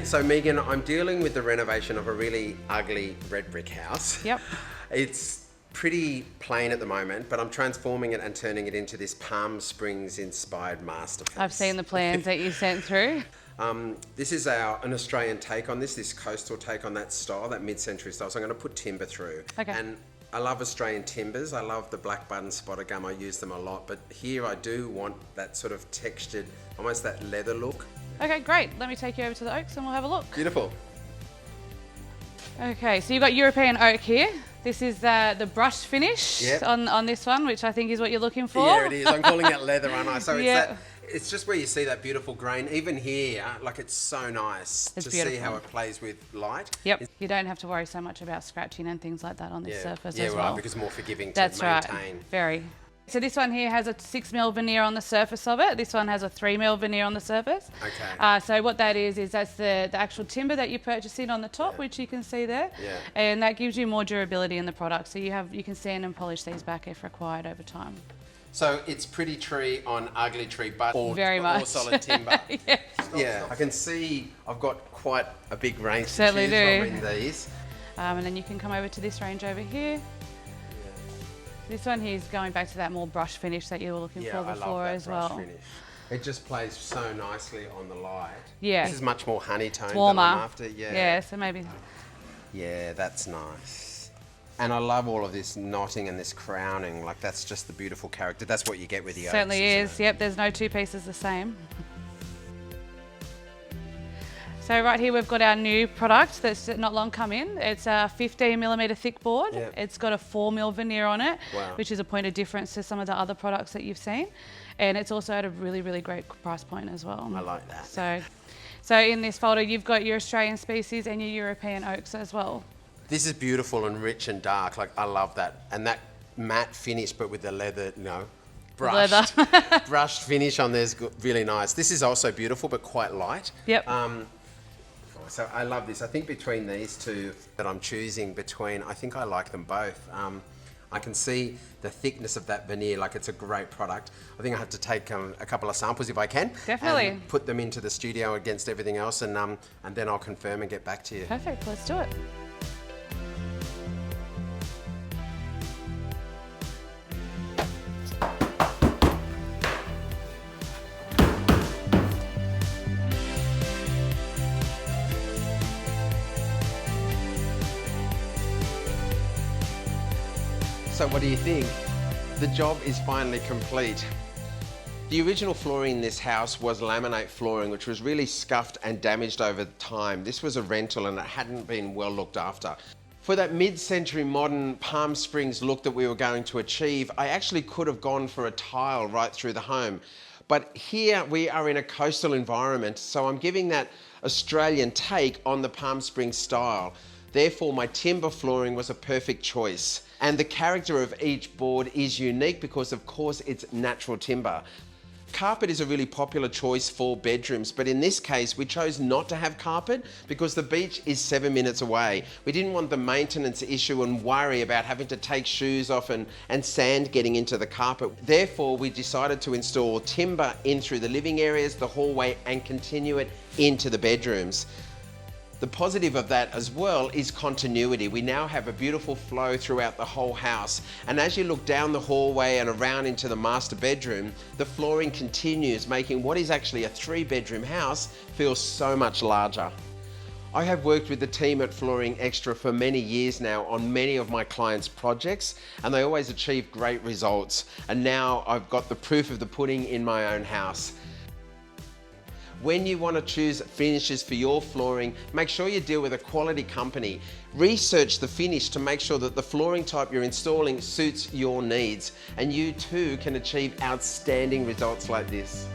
So Megan, I'm dealing with the renovation of a really ugly red brick house. Yep. It's pretty plain at the moment, but I'm transforming it and turning it into this Palm Springs inspired masterpiece. I've seen the plans that you sent through. This is an Australian take on this coastal take on that style, that mid-century style. So I'm going to put timber through. Okay. And I love Australian timbers. I love the black button spotted gum. I use them a lot, but here I do want that sort of textured, almost that leather look. Okay, great. Let me take you over to the oaks and we'll have a look. Beautiful. Okay, so you've got European oak here. This is the brushed finish Yep. on this one, which I think is what you're looking for. Yeah, it is. I'm calling it leather, aren't I? So Yeah. it's just where you see that beautiful grain. Even here, like it's so nice It's to beautiful. see how it plays with light. Yep. You don't have to worry so much about scratching and things like that on this surface as well. Yeah, right, because more forgiving to That's maintain. right. Very. So this one here has a 6mm veneer on the surface of it. This one has a 3mm veneer on the surface. Okay. So what that is that's the actual timber that you're purchasing on the top, which you can see there. Yeah. And that gives you more durability in the product. So you can sand and polish these back if required over time. So it's pretty tree on ugly tree, but Very much. all solid timber. Yeah. Yeah, I can see I've got quite a big range to Certainly choose do. from in these. And then you can come over to this range over here. This one here is going back to that more brush finish that you were looking for I before love that as brush well. finish. It just plays so nicely on the light. Yeah. This is much more honey-toned It's than warmer. I'm after. Yeah. Yeah, so maybe. Yeah, that's nice. And I love all of this knotting and this crowning. Like that's just the beautiful character. That's what you get with the oaks. Certainly isn't is. it? Yep, there's no two pieces the same. So right here we've got our new product that's not long come in. It's a 15mm thick board. Yep. It's got a 4mm veneer on it, Wow. which is a point of difference to some of the other products that you've seen. And it's also at a really, really great price point as well. I like that. So in this folder you've got your Australian species and your European oaks as well. This is beautiful and rich and dark. Like I love that. And that matte finish, but with the leather, brushed, Leather. brushed finish on there's really nice. This is also beautiful, but quite light. Yep. So I love this. I think between these two that I'm choosing between, I think I like them both. I can see the thickness of that veneer, like it's a great product. I think I have to take a couple of samples if I can. Definitely. And put them into the studio against everything else and then I'll confirm and get back to you. Perfect, let's do it. So what do you think? The job is finally complete. The original flooring in this house was laminate flooring, which was really scuffed and damaged over time. This was a rental and it hadn't been well looked after. For that mid-century modern Palm Springs look that we were going to achieve, I actually could have gone for a tile right through the home. But here we are in a coastal environment, so I'm giving that Australian take on the Palm Springs style. Therefore, my timber flooring was a perfect choice. And the character of each board is unique because, of course, it's natural timber. Carpet is a really popular choice for bedrooms, but in this case, we chose not to have carpet because the beach is 7 minutes away. We didn't want the maintenance issue and worry about having to take shoes off and sand getting into the carpet. Therefore, we decided to install timber in through the living areas, the hallway, and continue it into the bedrooms. The positive of that as well is continuity. We now have a beautiful flow throughout the whole house. And as you look down the hallway and around into the master bedroom, the flooring continues, making what is actually a 3-bedroom house feel so much larger. I have worked with the team at Flooring Xtra for many years now on many of my clients' projects, and they always achieve great results. And now I've got the proof of the pudding in my own house. When you want to choose finishes for your flooring, make sure you deal with a quality company. Research the finish to make sure that the flooring type you're installing suits your needs, and you too can achieve outstanding results like this.